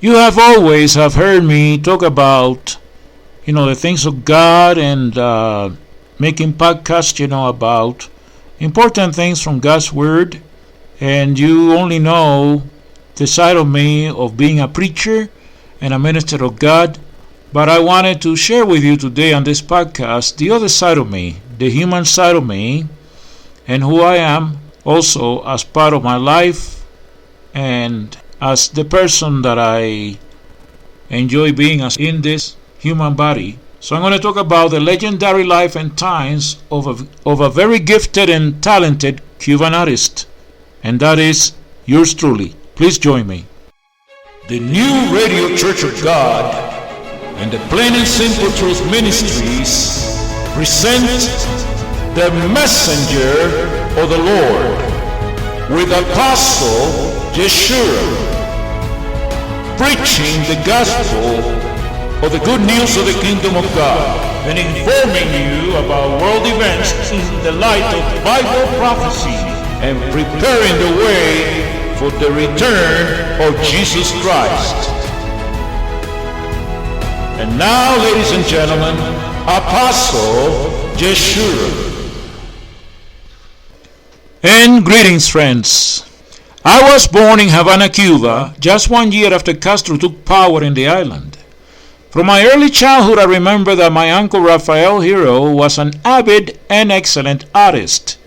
You have always have heard me talk about, the things of God and making podcasts, about important things from God's Word. And you only know the side of me of being a preacher and a minister of God. But I wanted to share with you today on this podcast the other side of me, the human side of me, and who I am also as part of my life and as the person that I enjoy being as in this human body. So I'm going to talk about the legendary life and times of a very gifted and talented Cuban artist, and that is yours truly. Please join me. The New Radio Church of God and the Plain and Simple Truth Ministries present the Messenger of the Lord with Apostle Yeshua, preaching the gospel of the good news of the kingdom of God and informing you about world events in the light of Bible prophecy and preparing the way for the return of Jesus Christ. And now, ladies and gentlemen, Apostle Yeshua. And greetings, friends. I was born in Havana, Cuba, just 1 year after Castro took power in the island. From my early childhood, I remember that my uncle Rafael Hero was an avid and excellent artist.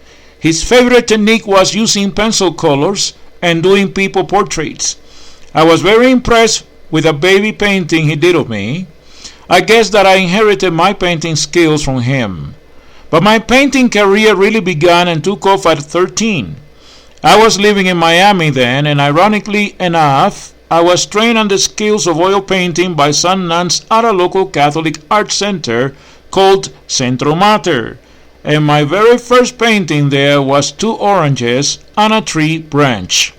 His favorite technique was using pencil colors and doing people portraits. I was very impressed with a baby painting he did of me. I guess that I inherited my painting skills from him. But my painting career really began and took off at 13. I was living in Miami then, and ironically enough, I was trained on the skills of oil painting by some nuns at a local Catholic art center called Centro Mater. And my very first painting there was 2 oranges on a tree branch.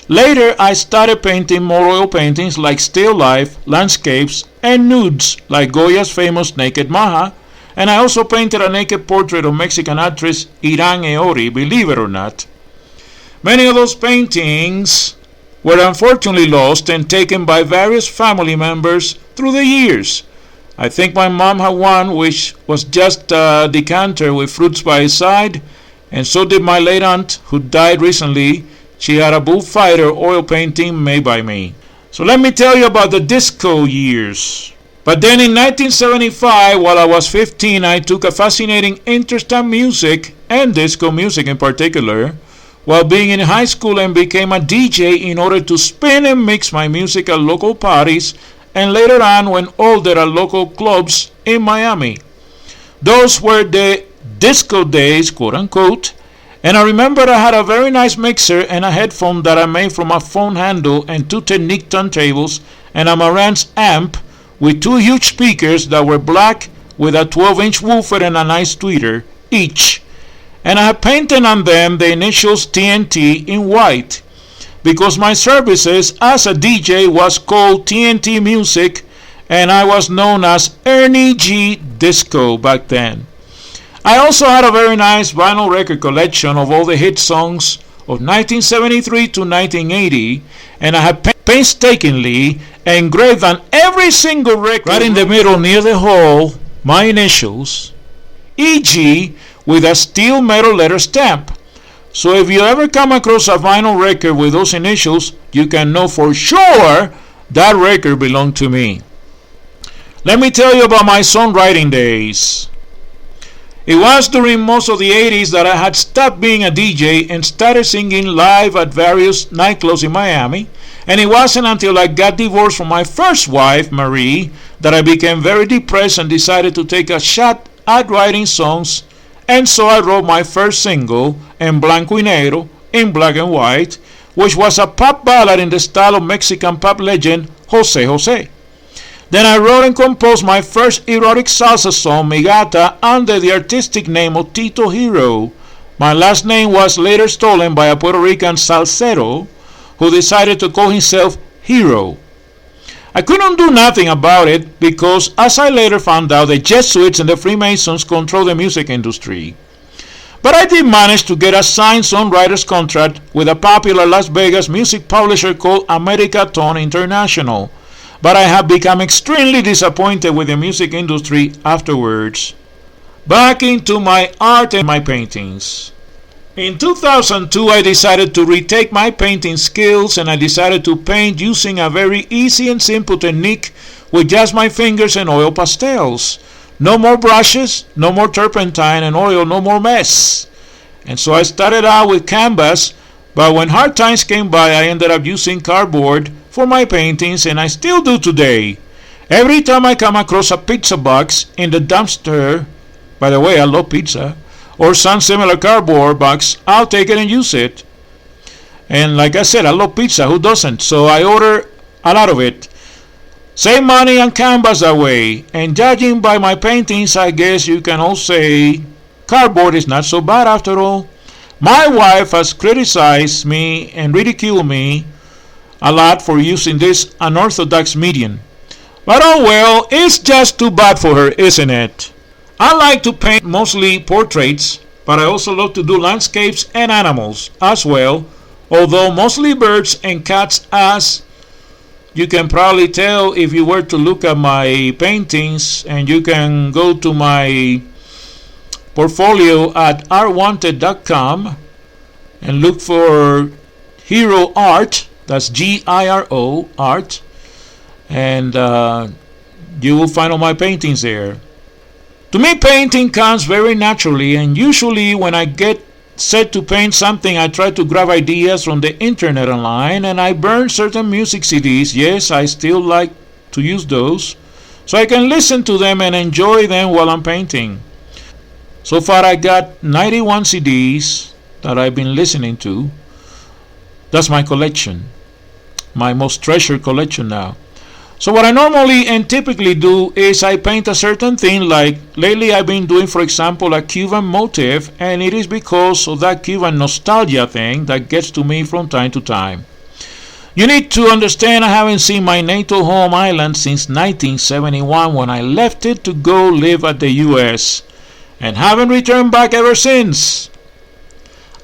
Later, I started painting more oil paintings like still life, landscapes, and nudes like Goya's famous Naked Maja, and I also painted a naked portrait of Mexican actress Irán Eori, believe it or not. Many of those paintings were unfortunately lost and taken by various family members through the years. I think my mom had one which was just a decanter with fruits by his side, and so did my late aunt who died recently. She had a bullfighter oil painting made by me. So let me tell you about the disco years. But then in 1975, while I was 15, I took a fascinating interest in music, and disco music in particular, while being in high school and became a DJ in order to spin and mix my music at local parties and later on when older at local clubs in Miami. Those were the disco days, quote unquote, and I remember I had a very nice mixer and a headphone that I made from a phone handle and 2 Technique turntables and a Marantz amp with 2 huge speakers that were black with a 12-inch woofer and a nice tweeter each. And I had painted on them the initials TNT in white because my services as a DJ was called TNT Music and I was known as Ernie G Disco back then. I also had a very nice vinyl record collection of all the hit songs of 1973 to 1980, and I had painstakingly engraved on every single record right in the middle near the hole my initials, EG, with a steel metal letter stamp. So if you ever come across a vinyl record with those initials, you can know for sure that record belonged to me. Let me tell you about my songwriting days. It was during most of the 80s that I had stopped being a DJ and started singing live at various nightclubs in Miami, and it wasn't until I got divorced from my first wife, Marie, that I became very depressed and decided to take a shot at writing songs. And so I wrote my first single, En Blanco y Negro, in black and white, which was a pop ballad in the style of Mexican pop legend José José. Then I wrote and composed my first erotic salsa song, Mi Gata, under the artistic name of Tito Hero. My last name was later stolen by a Puerto Rican salsero who decided to call himself Hero. I couldn't do nothing about it because, as I later found out, the Jesuits and the Freemasons control the music industry. But I did manage to get a signed songwriter's contract with a popular Las Vegas music publisher called America Tone International. But I have become extremely disappointed with the music industry afterwards. Back into my art and my paintings. In 2002, I decided to retake my painting skills, and I decided to paint using a very easy and simple technique with just my fingers and oil pastels. No more brushes, no more turpentine and oil, no more mess. And so I started out with canvas, but when hard times came by, I ended up using cardboard for my paintings, and I still do today. Every time I come across a pizza box in the dumpster, by the way, I love pizza, or some similar cardboard box, I'll take it and use it. And like I said, I love pizza, who doesn't? So I order a lot of it. Save money on canvas that way. And judging by my paintings, I guess you can all say cardboard is not so bad after all. My wife has criticized me and ridiculed me a lot for using this unorthodox medium. But oh well, it's just too bad for her, isn't it? I like to paint mostly portraits, but I also love to do landscapes and animals as well, although mostly birds and cats, as you can probably tell if you were to look at my paintings, and you can go to my portfolio at artwanted.com and look for Hero Art, that's Giro Art, and you will find all my paintings there. To me, painting comes very naturally, and usually when I get set to paint something, I try to grab ideas from the internet online, and I burn certain music CDs. Yes, I still like to use those, so I can listen to them and enjoy them while I'm painting. So far, I got 91 CDs that I've been listening to. That's my collection, my most treasured collection now. So what I normally and typically do is I paint a certain thing, like lately I've been doing, for example, a Cuban motif, and it is because of that Cuban nostalgia thing that gets to me from time to time. You need to understand, I haven't seen my natal home island since 1971, when I left it to go live at the US, and haven't returned back ever since.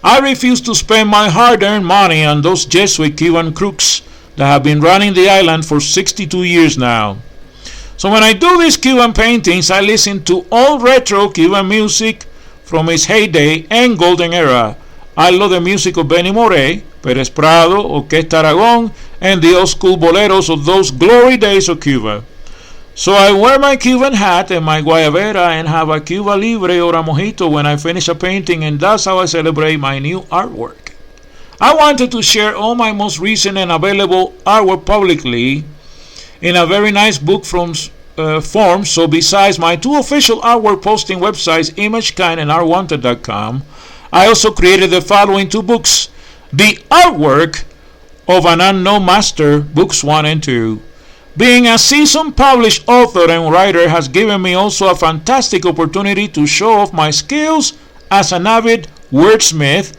I refuse to spend my hard-earned money on those Jesuit Cuban crooks that have been running the island for 62 years now. So when I do these Cuban paintings, I listen to all retro Cuban music from its heyday and golden era. I love the music of Benny Moré, Pérez Prado, Orquesta Aragón, and the old school boleros of those glory days of Cuba. So I wear my Cuban hat and my guayabera and have a Cuba Libre or a mojito when I finish a painting, and that's how I celebrate my new artwork. I wanted to share all my most recent and available artwork publicly in a very nice book form. So besides my two official artwork posting websites, ImageKind and artwanted.com, I also created the following two books: The Artwork of an Unknown Master, Books 1 and 2. Being a seasoned published author and writer has given me also a fantastic opportunity to show off my skills as an avid wordsmith.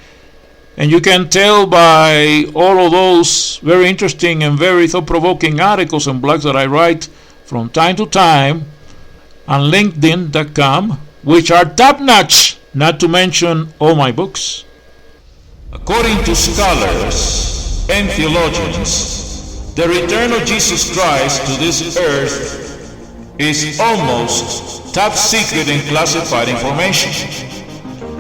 And you can tell by all of those very interesting and very thought-provoking articles and blogs that I write from time to time on LinkedIn.com, which are top-notch, not to mention all my books. According to scholars and theologians, the return of Jesus Christ to this earth is almost top secret and classified information,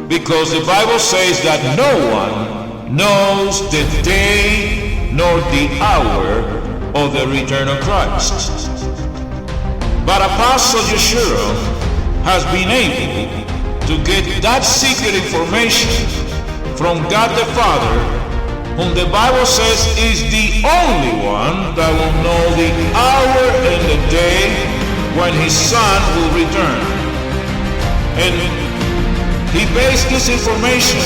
because the Bible says that no one knows the day nor the hour of the return of Christ. But Apostle Yeshua has been able to get that secret information from God the Father, whom the Bible says is the only one that will know the hour and the day when His Son will return. And He based this information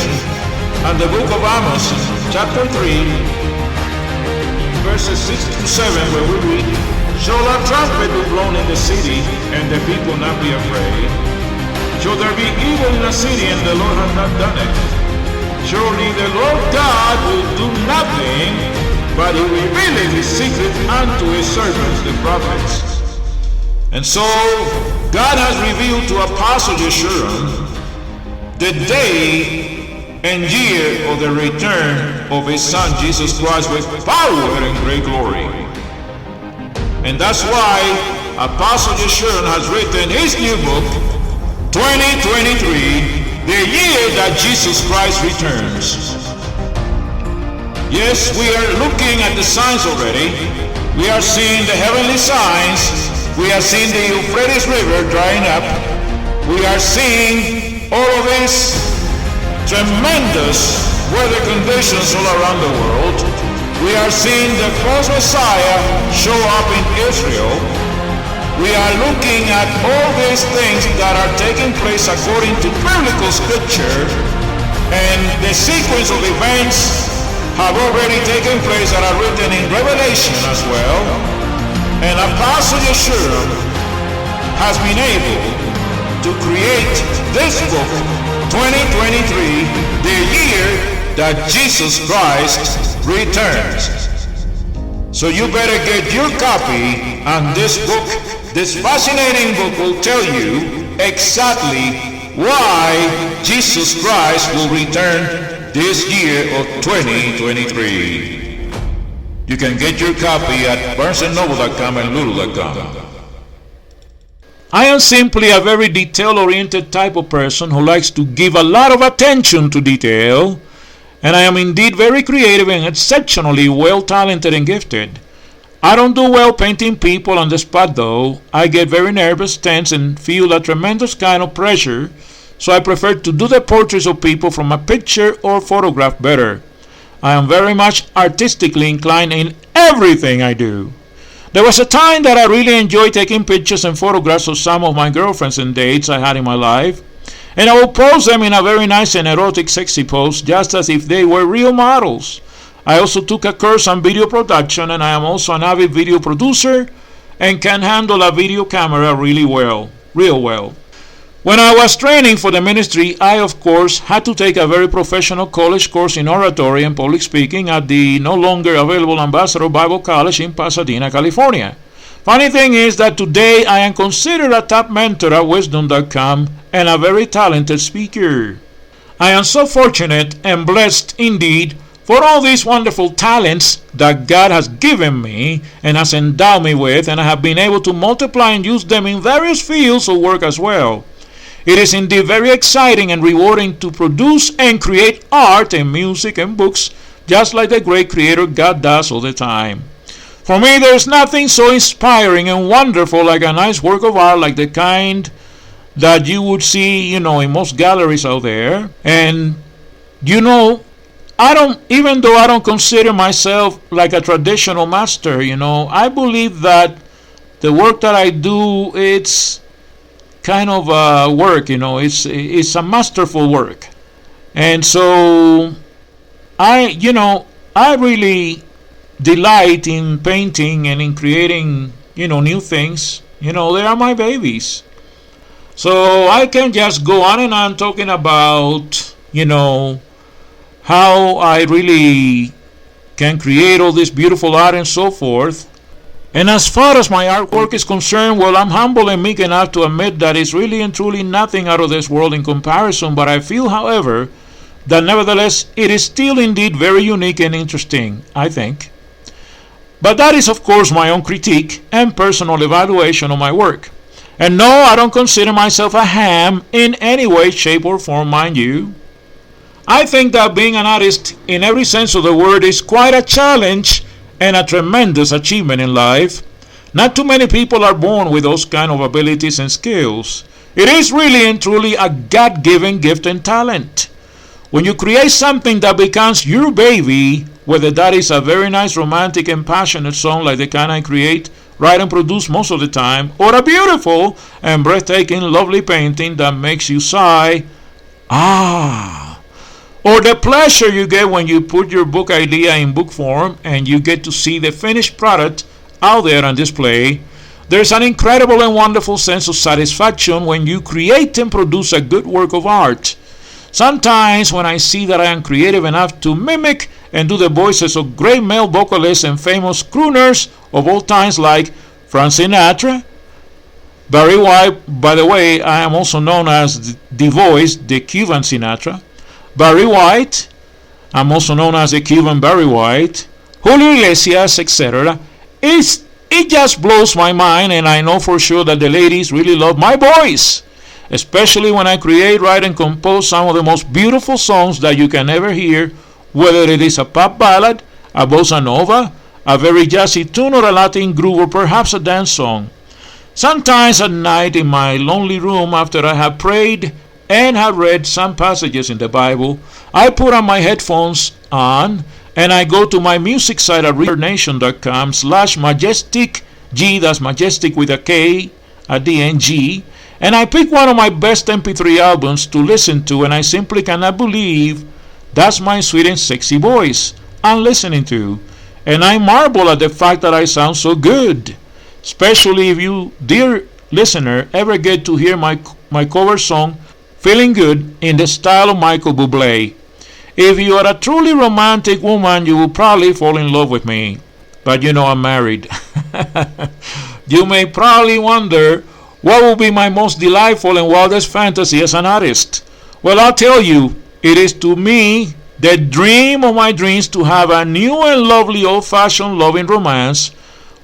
on the book of Amos, chapter 3, verses 6 to 7, where we read, "Shall a trumpet be blown in the city, and the people not be afraid? Shall there be evil in the city, and the Lord hath not done it? Surely the Lord God will do nothing, but He revealeth His secret unto His servants, the prophets." And so, God has revealed to Apostle Yeshua the day and year of the return of his Son Jesus Christ with power and great glory. And that's why Apostle Yeshurun has written his new book, 2023, the year that Jesus Christ returns. Yes, we are looking at the signs already. We are seeing the heavenly signs. We are seeing the Euphrates River drying up. We are seeing all of these tremendous weather conditions all around the world. We are seeing the false Messiah show up in Israel. We are looking at all these things that are taking place according to biblical scripture, and the sequence of events have already taken place that are written in Revelation as well. And Apostle Yeshurun has been able to create this book, 2023, the year that Jesus Christ returns. So you better get your copy, and this book, this fascinating book, will tell you exactly why Jesus Christ will return this year of 2023. You can get your copy at barnesandnoble.com and lulu.com. I am simply a very detail-oriented type of person who likes to give a lot of attention to detail, and I am indeed very creative and exceptionally well-talented and gifted. I don't do well painting people on the spot though. I get very nervous, tense, and feel a tremendous kind of pressure, so I prefer to do the portraits of people from a picture or photograph better. I am very much artistically inclined in everything I do. There was a time that I really enjoyed taking pictures and photographs of some of my girlfriends and dates I had in my life, and I would pose them in a very nice and erotic sexy pose, just as if they were real models. I also took a course on video production, and I am also an avid video producer and can handle a video camera real well. When I was training for the ministry, I of course had to take a very professional college course in oratory and public speaking at the no longer available Ambassador Bible College in Pasadena, California. Funny thing is that today I am considered a top mentor at wisdom.com and a very talented speaker. I am so fortunate and blessed indeed for all these wonderful talents that God has given me and has endowed me with, and I have been able to multiply and use them in various fields of work as well. It is indeed very exciting and rewarding to produce and create art and music and books, just like the great creator God does all the time. For me, there is nothing so inspiring and wonderful like a nice work of art like the kind that you would see, in most galleries out there. And, even though I don't consider myself like a traditional master, I believe that the work that I do, it's kind of work, it's a masterful work. And so I really delight in painting and in creating, new things. They are my babies. So I can just go on and on talking about, how I really can create all this beautiful art and so forth. And as far as my artwork is concerned, well, I'm humble and meek enough to admit that it's really and truly nothing out of this world in comparison, but I feel, however, that nevertheless it is still indeed very unique and interesting, I think. But that is, of course, my own critique and personal evaluation of my work. And no, I don't consider myself a ham in any way, shape, or form, mind you. I think that being an artist in every sense of the word is quite a challenge and a tremendous achievement in life. Not too many people are born with those kind of abilities and skills. It is really and truly a God-given gift and talent. When you create something that becomes your baby, whether that is a very nice romantic and passionate song like the kind I create, write and produce most of the time, or a beautiful and breathtaking lovely painting that makes you sigh, or the pleasure you get when you put your book idea in book form and you get to see the finished product out there on display. There's an incredible and wonderful sense of satisfaction when you create and produce a good work of art. Sometimes when I see that I am creative enough to mimic and do the voices of great male vocalists and famous crooners of all times like Frank Sinatra, Barry White, by the way, I am also known as the voice, the Cuban Sinatra. Barry White, I'm also known as the Cuban Barry White. Julio Iglesias, etc. It just blows my mind, and I know for sure that the ladies really love my voice, especially when I create, write, and compose some of the most beautiful songs that you can ever hear, whether it is a pop ballad, a bossa nova, a very jazzy tune, or a Latin groove, or perhaps a dance song. Sometimes at night in my lonely room, after I have prayed and have read some passages in the Bible, I put on my headphones on and I go to my music site at reverbnation.com/majestic, that's majestic with a K at the end, G, and I pick one of my best MP3 albums to listen to, and I simply cannot believe that's my sweet and sexy voice I'm listening to, and I marvel at the fact that I sound so good. Especially if you, dear listener, ever get to hear my cover song, Feeling Good, in the style of Michael Bublé. If you are a truly romantic woman, you will probably fall in love with me. But you know I'm married. You may probably wonder, what will be my most delightful and wildest fantasy as an artist? Well, I'll tell you, it is to me the dream of my dreams to have a new and lovely old-fashioned loving romance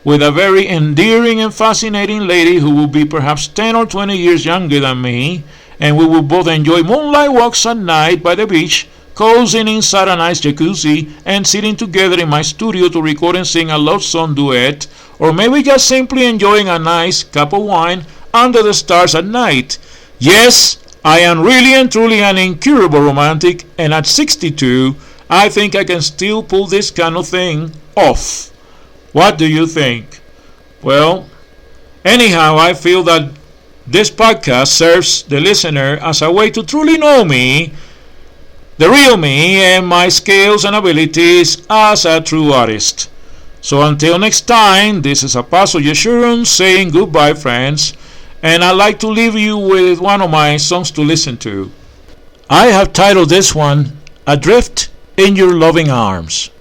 with a very endearing and fascinating lady who will be perhaps 10 or 20 years younger than me, and we will both enjoy moonlight walks at night by the beach, cozying inside a nice jacuzzi, and sitting together in my studio to record and sing a love song duet, or maybe just simply enjoying a nice cup of wine under the stars at night. Yes, I am really and truly an incurable romantic, and at 62, I think I can still pull this kind of thing off. What do you think? Well, anyhow, I feel that this podcast serves the listener as a way to truly know me, the real me, and my skills and abilities as a true artist. So until next time, this is Apostle Yeshurun saying goodbye, friends, and I'd like to leave you with one of my songs to listen to. I have titled this one, Adrift in Your Loving Arms.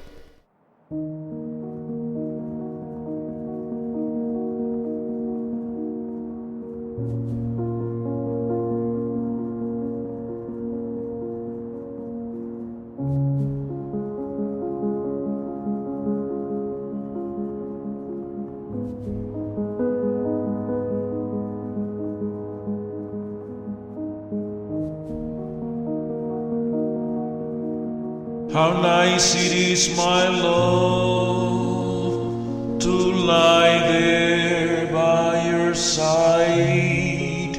How nice it is, my love, to lie there by your side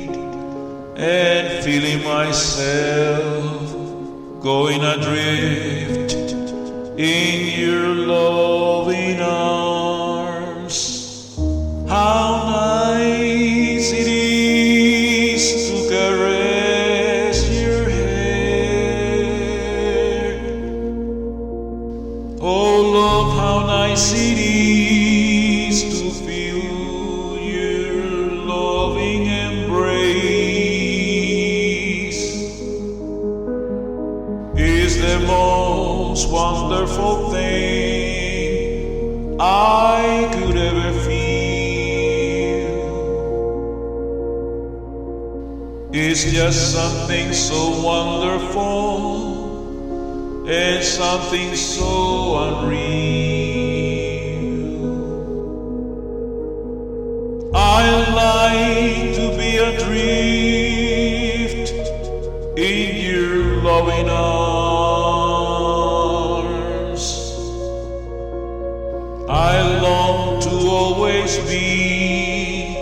and feeling myself going adrift in your loving arms. How nice it is to caress your hair. Oh love, how nice it is to feel your loving embrace. Is the most wonderful thing I could ever feel. It's just something so wonderful and something so unreal. I like to be adrift in your loving arms. I long to always be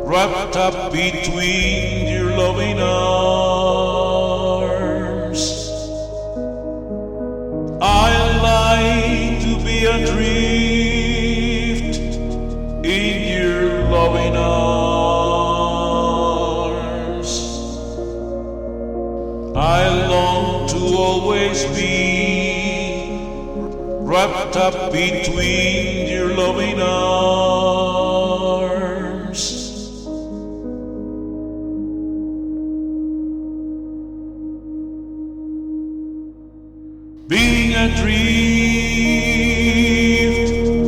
wrapped up between your loving arms. I like to be adrift in your loving arms. I long to always be wrapped up between your loving arms. Being adrift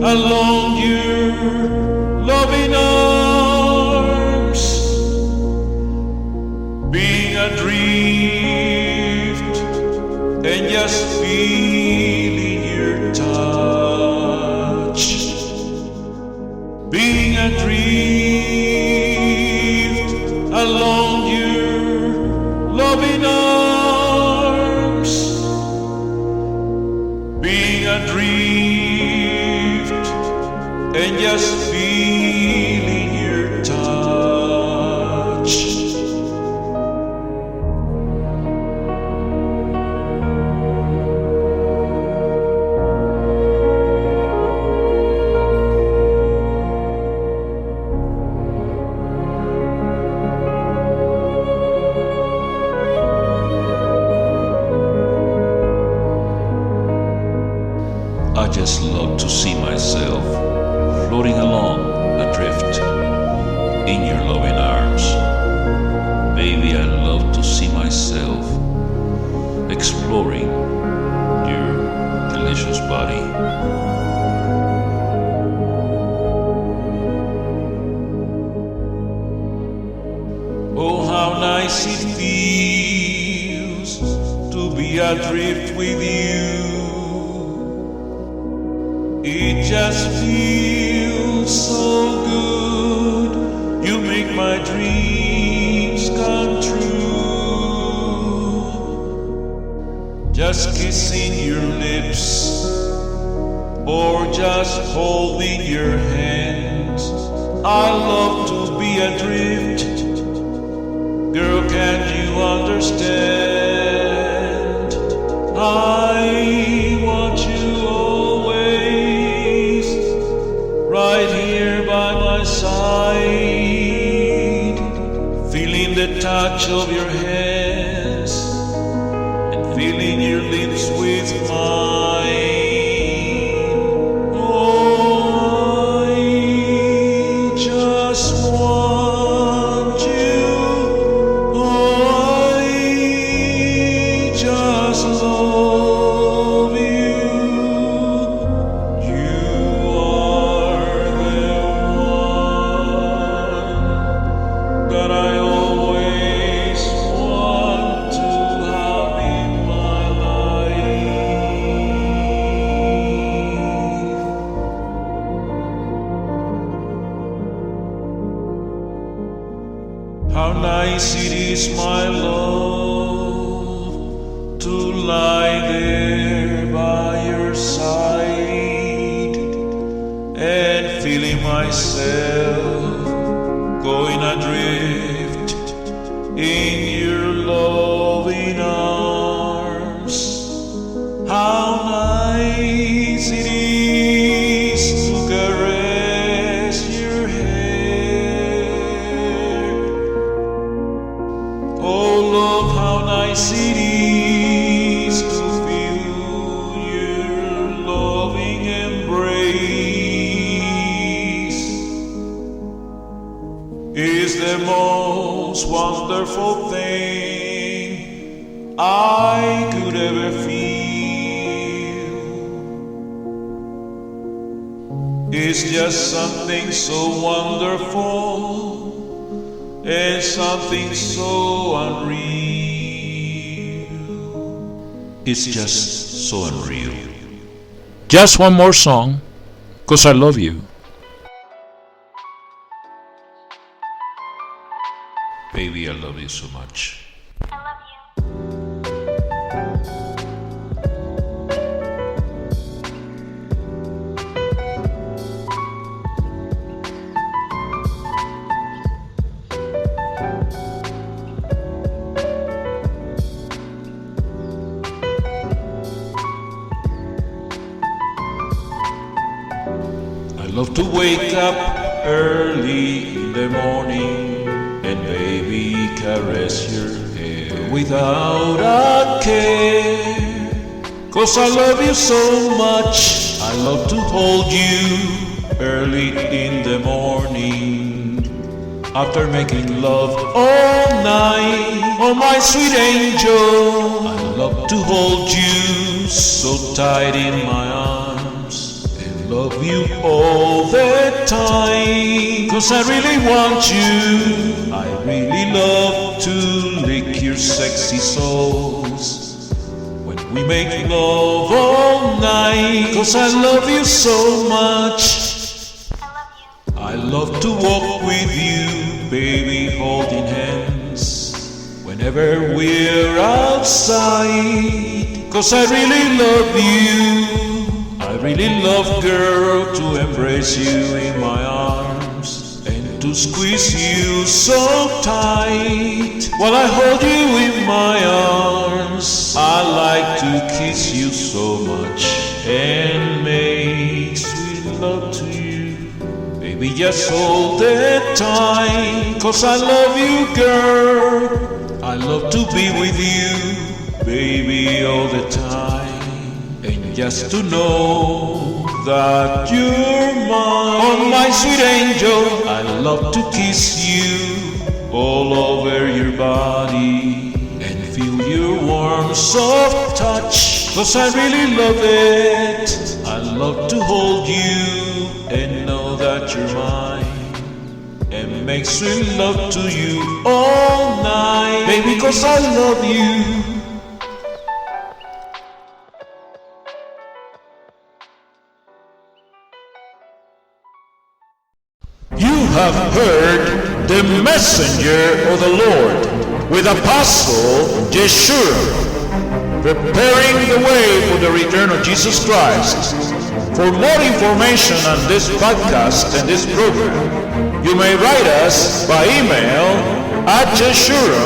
along your loving arms. being adrift along your loving arms, being adrift and just feeling your touch. I just love to see myself floating along adrift in your loving arms. Baby, I love to see myself exploring your delicious body. Oh, how nice it feels to be adrift with you. It just feels so good. You make my dreams come true. Just kissing your lips or just holding your hands. I love to be adrift. Girl, can you understand? I want you always right here by my side, feeling the touch of your hands and feeling your lips with mine. Oh, I just want you. Oh, I just love you. You are the one that I always want to have in my life. How nice it is, my love, to lie there by your side and feeling myself going adrift in your loving arms. How nice it is to caress your hair. Oh, love, how nice it is to feel your loving embrace. Is the most wonderful thing I could ever feel. It's just something so wonderful and something so unreal. It's just so unreal. Just one more song, 'cause I love you. Baby, I love you so much. I love you. I love to wake up early in the morning and baby caress your hair without a care. 'Cause I love you so much. I love to hold you early in the morning after making love all night. Oh, my sweet angel, I love to hold you so tight in my arms and love you all the time. 'Cause I really want you. I really love to lick your sexy soles when we make love all night. 'Cause I love you so much. I love you. I love to walk with you, baby, holding hands whenever we're outside. 'Cause I really love you. I really love, girl, to embrace you in my arms and to squeeze you so tight while I hold you in my arms. I like to kiss you so much and make sweet love to you. Baby, just hold it tight, 'cause I love you, girl. I love to be with you, baby, all the time. And just to know that you're mine. Oh, my sweet angel, I love to kiss you all over your body and feel your warm, soft touch. 'Cause I really love it. I love to hold you and know that you're mine and make sweet love to you all night. Baby, 'cause I love you. You have heard the messenger of the Lord with Apostle Yeshua, preparing the way for the return of Jesus Christ. For more information on this podcast and this program, you may write us by email at Yeshua,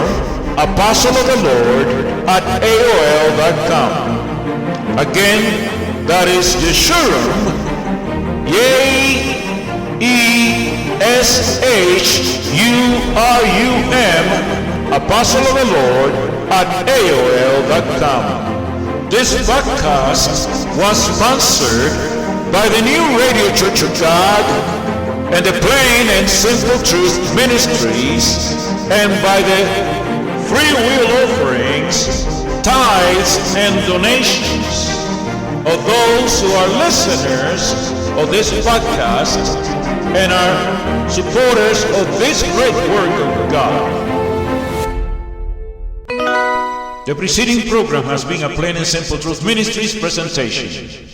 Apostle of the Lord, at AOL.com. Again, that is Yeshua, ESHURUM, Apostle of the Lord, at AOL.com. This podcast was sponsored by the New Radio Church of God and the Plain and Simple Truth Ministries, and by the free will offerings, tithes, and donations of those who are listeners of this podcast and are supporters of this great work of God. The preceding program has been a Plain and Simple Truth Ministries presentation.